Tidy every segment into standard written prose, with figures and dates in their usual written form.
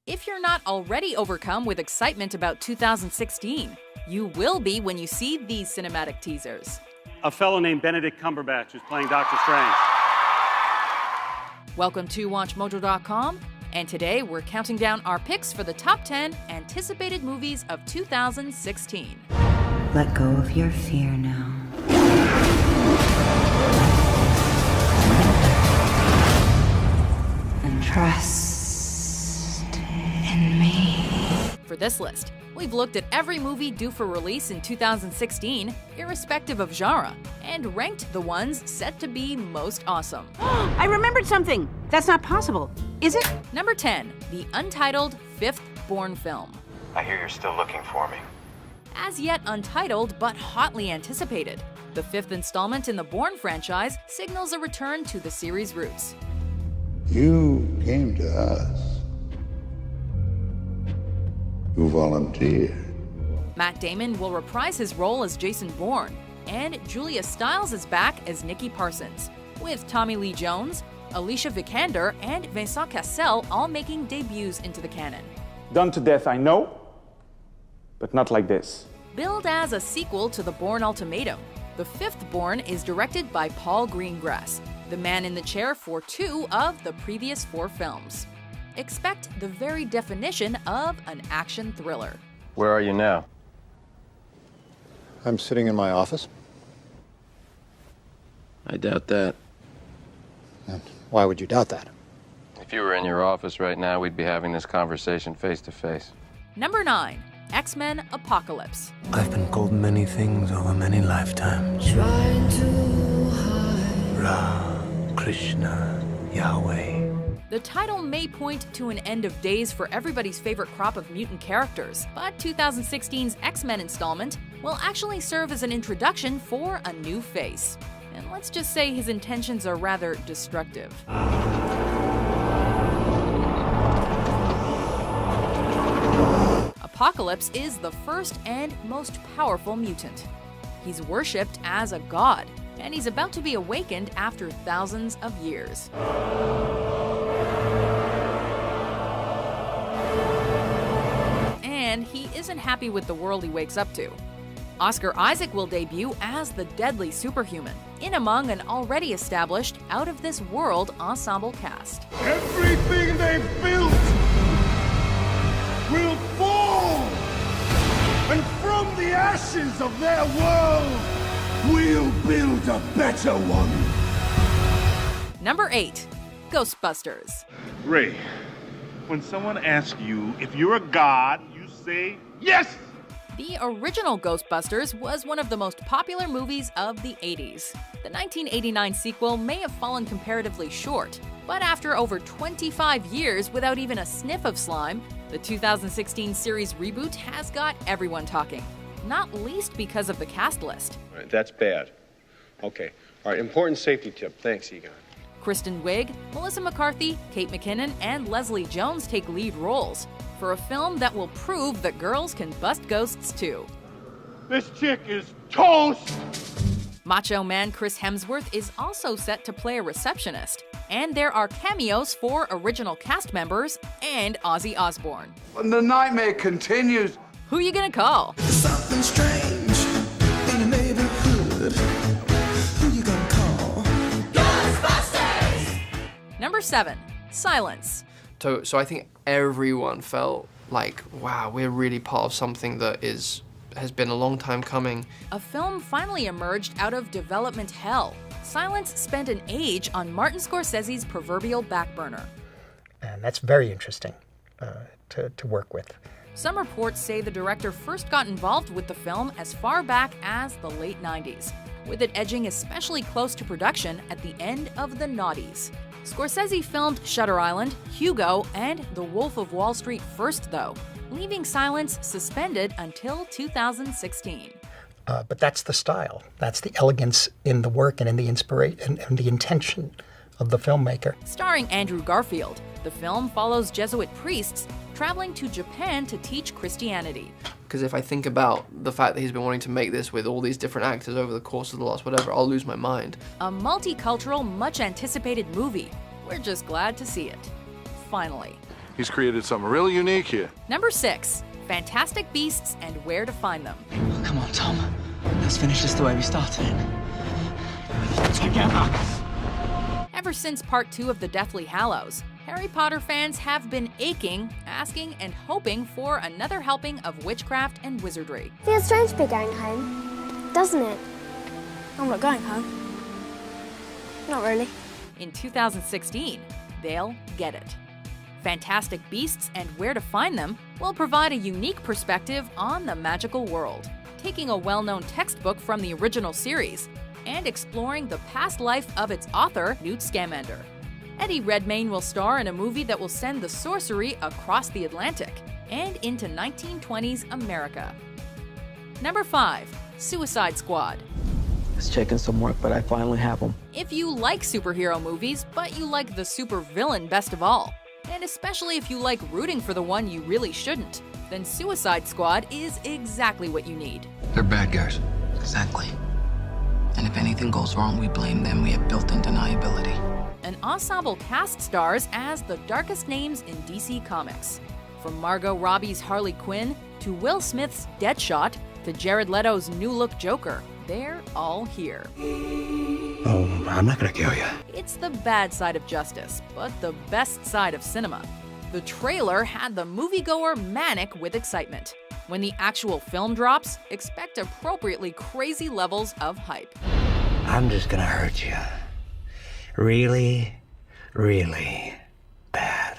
If you're not already overcome with excitement about 2016, you will be when you see these cinematic teasers. A fellow named Benedict Cumberbatch is playing Doctor Strange. Welcome to WatchMojo.com, and today we're counting down our picks for the top 10 anticipated movies of 2016. Let go of your fear now. And trust in me. For this list, we've looked at every movie due for release in 2016, irrespective of genre, and ranked the ones set to be most awesome. I remembered something! That's not possible, is it? Number 10, the untitled fifth Bourne film. I hear you're still looking for me. As yet untitled but hotly anticipated, the fifth installment in the Bourne franchise signals a return to the series' roots. You came to us. You volunteered. Matt Damon will reprise his role as Jason Bourne, and Julia Stiles is back as Nikki Parsons, with Tommy Lee Jones, Alicia Vikander, and Vincent Cassel all making debuts into the canon. Done to death, I know, but not like this. Billed as a sequel to The Bourne Ultimatum, the fifth Bourne is directed by Paul Greengrass, the man in the chair for 2 of the previous 4 films. Expect the very definition of an action thriller. Where are you now? I'm sitting in my office. I doubt that. And why would you doubt that? If you were in your office right now, we'd be having this conversation face to face. Number 9, X-Men Apocalypse. I've been called many things over many lifetimes. Ra, Krishna, Yahweh. The title may point to an end of days for everybody's favorite crop of mutant characters, but 2016's X-Men installment will actually serve as an introduction for a new face. And let's just say his intentions are rather destructive. Apocalypse is the first and most powerful mutant. He's worshipped as a god, and he's about to be awakened after thousands of years. And he isn't happy with the world he wakes up to. Oscar Isaac will debut as the deadly superhuman, in among an already established, out-of-this-world ensemble cast. Everything they've built will fall! And from the ashes of their world, we'll build a better one! Number 8, Ghostbusters. Ray, when someone asks you if you're a god, you say yes! The original Ghostbusters was one of the most popular movies of the 80s. The 1989 sequel may have fallen comparatively short, but after over 25 years without even a sniff of slime, the 2016 series reboot has got everyone talking, not least because of the cast list. All right, that's bad. Okay. All right, important safety tip. Thanks, Egon. Kristen Wiig, Melissa McCarthy, Kate McKinnon, and Leslie Jones take lead roles for a film that will prove that girls can bust ghosts too. This chick is toast! Macho Man Chris Hemsworth is also set to play a receptionist, and there are cameos for original cast members and Ozzy Osbourne. When the nightmare continues, Who you gonna call? Something strange in the neighborhood. Who you gonna call? Ghostbusters! Number 7, Silence. So I think everyone felt like, wow, we're really part of something that has been a long time coming. A film finally emerged out of development hell. Silence spent an age on Martin Scorsese's proverbial back burner. And that's very interesting to work with. Some reports say the director first got involved with the film as far back as the late 90s, with it edging especially close to production at the end of the noughties. Scorsese filmed Shutter Island, Hugo, and The Wolf of Wall Street first, though, leaving Silence suspended until 2016. But that's the style. That's the elegance in the work and in the inspiration and the intention of the filmmaker. Starring Andrew Garfield, the film follows Jesuit priests traveling to Japan to teach Christianity. Because if I think about the fact that he's been wanting to make this with all these different actors over the course of the last whatever, I'll lose my mind. A multicultural, much-anticipated movie. We're just glad to see it. Finally. He's created something really unique here. Number 6, Fantastic Beasts and Where to Find Them. Come on, Tom. Let's finish this the way we started it. Together. Ever since Part 2 of the Deathly Hallows, Harry Potter fans have been aching, asking, and hoping for another helping of witchcraft and wizardry. Feels strange to be going home, doesn't it? I'm not going home. Not really. In 2016, they'll get it. Fantastic Beasts and Where to Find Them will provide a unique perspective on the magical world, taking a well-known textbook from the original series and exploring the past life of its author, Newt Scamander. Eddie Redmayne will star in a movie that will send the sorcery across the Atlantic and into 1920s America. Number 5, Suicide Squad. It's checking some work, but I finally have them. If you like superhero movies, but you like the supervillain best of all, and especially if you like rooting for the one you really shouldn't, then Suicide Squad is exactly what you need. They're bad guys. Exactly. And if anything goes wrong, we blame them. We have built-in deniability. An ensemble cast stars as the darkest names in DC Comics. From Margot Robbie's Harley Quinn, to Will Smith's Deadshot, to Jared Leto's new-look Joker, they're all here. Oh, I'm not gonna kill you. It's the bad side of justice, but the best side of cinema. The trailer had the moviegoer manic with excitement. When the actual film drops, expect appropriately crazy levels of hype. I'm just gonna hurt you. Really, really bad.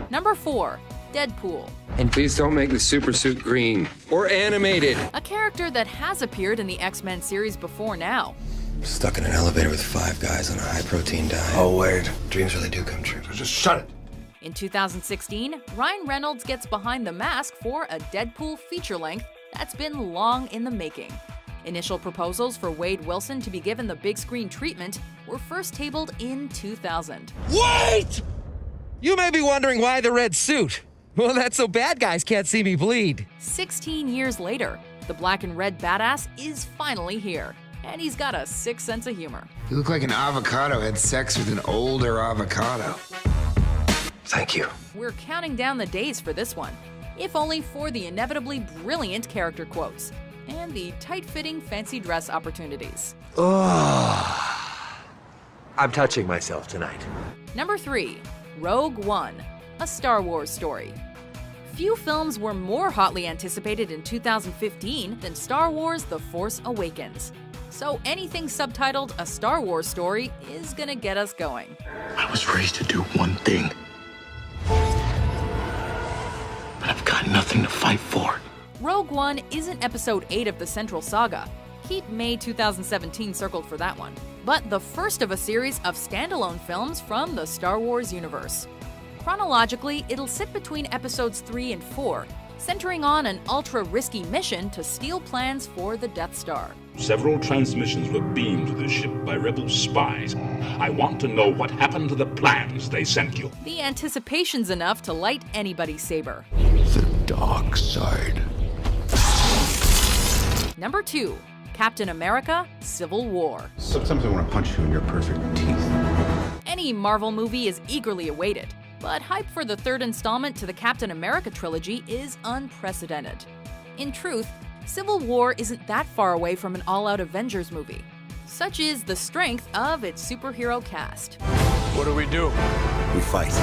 Number 4, Deadpool. And please don't make the super suit green or animated. A character that has appeared in the X-Men series before now. Stuck in an elevator with 5 guys on a high-protein diet. Oh, weird. Dreams really do come true. Just shut it. In 2016, Ryan Reynolds gets behind the mask for a Deadpool feature-length that's been long in the making. Initial proposals for Wade Wilson to be given the big screen treatment were first tabled in 2000. Wait! You may be wondering why the red suit. Well, that's so bad guys can't see me bleed. 16 years later, the black and red badass is finally here, and he's got a sick sense of humor. You look like an avocado had sex with an older avocado. Thank you. We're counting down the days for this one, if only for the inevitably brilliant character quotes and the tight-fitting fancy dress opportunities. Oh, I'm touching myself tonight. Number 3, Rogue One, a Star Wars story. Few films were more hotly anticipated in 2015 than Star Wars The Force Awakens. So anything subtitled A Star Wars Story is gonna get us going. I was raised to do one thing. But I've got nothing to fight for. Rogue One isn't episode 8 of the Central Saga. Keep May 2017 circled for that one. But the first of a series of standalone films from the Star Wars universe. Chronologically, it'll sit between episodes 3 and 4, centering on an ultra-risky mission to steal plans for the Death Star. Several transmissions were beamed to the ship by rebel spies. I want to know what happened to the plans they sent you. The anticipation's enough to light anybody's saber. The dark side. Number 2, Captain America: Civil War. Sometimes I want to punch you in your perfect teeth. Any Marvel movie is eagerly awaited, but hype for the third installment to the Captain America trilogy is unprecedented. In truth, Civil War isn't that far away from an all-out Avengers movie. Such is the strength of its superhero cast. What do? We fight.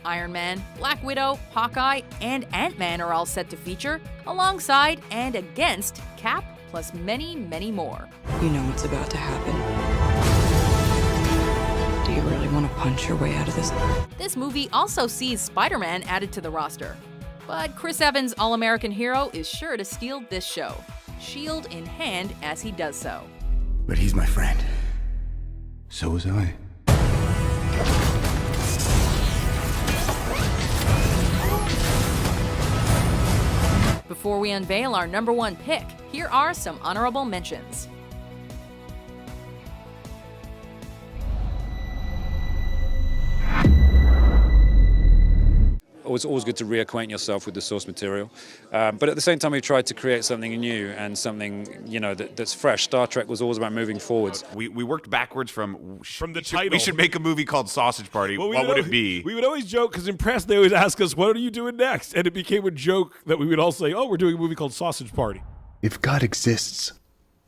Iron Man, Black Widow, Hawkeye, and Ant-Man are all set to feature, alongside and against Cap, plus many, many more. You know what's about to happen. Do you really want to punch your way out of this? This movie also sees Spider-Man added to the roster. But Chris Evans' All-American hero is sure to steal this show, shield in hand as he does so. But he's my friend. So was I. Before we unveil our number 1 pick, here are some honorable mentions. It's always good to reacquaint yourself with the source material. But at the same time, we've tried to create something new and something, that's fresh. Star Trek was always about moving forwards. We worked backwards from the title. We should make a movie called Sausage Party. Well, what would it be? We would always joke, because in press they always ask us, what are you doing next? And it became a joke that we would all say, oh, we're doing a movie called Sausage Party. If God exists,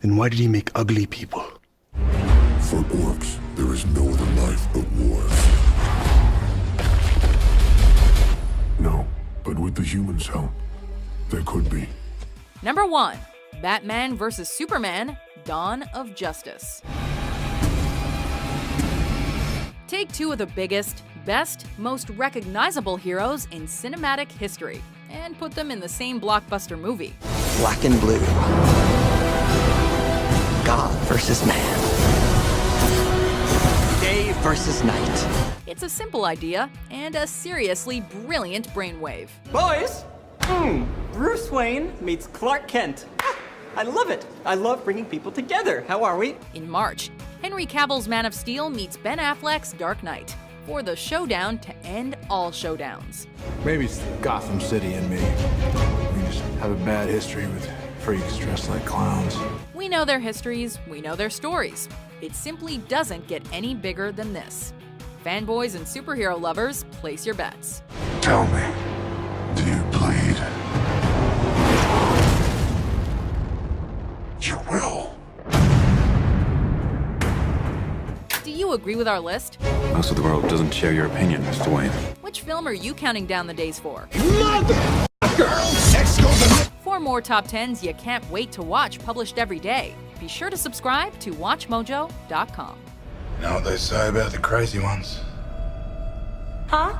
then why did he make ugly people? For orcs, there is no other life but war. No, but with the humans' help, there could be. Number 1, Batman vs. Superman, Dawn of Justice. Take 2 of the biggest, best, most recognizable heroes in cinematic history and put them in the same blockbuster movie. Black and blue. God versus man. Day versus night. It's a simple idea and a seriously brilliant brainwave. Boys, Bruce Wayne meets Clark Kent. I love it. I love bringing people together. How are we? In March, Henry Cavill's Man of Steel meets Ben Affleck's Dark Knight for the showdown to end all showdowns. Maybe it's Gotham City and me. We just have a bad history with freaks dressed like clowns. We know their histories, we know their stories. It simply doesn't get any bigger than this. Fanboys and superhero lovers, place your bets. Tell me, do you bleed? You will. Do you agree with our list? Most of the world doesn't share your opinion, Mr. Wayne. Which film are you counting down the days for? Motherfucker! Next goes the... For more top 10s you can't wait to watch published every day, be sure to subscribe to WatchMojo.com. You know what they say about the crazy ones? Huh?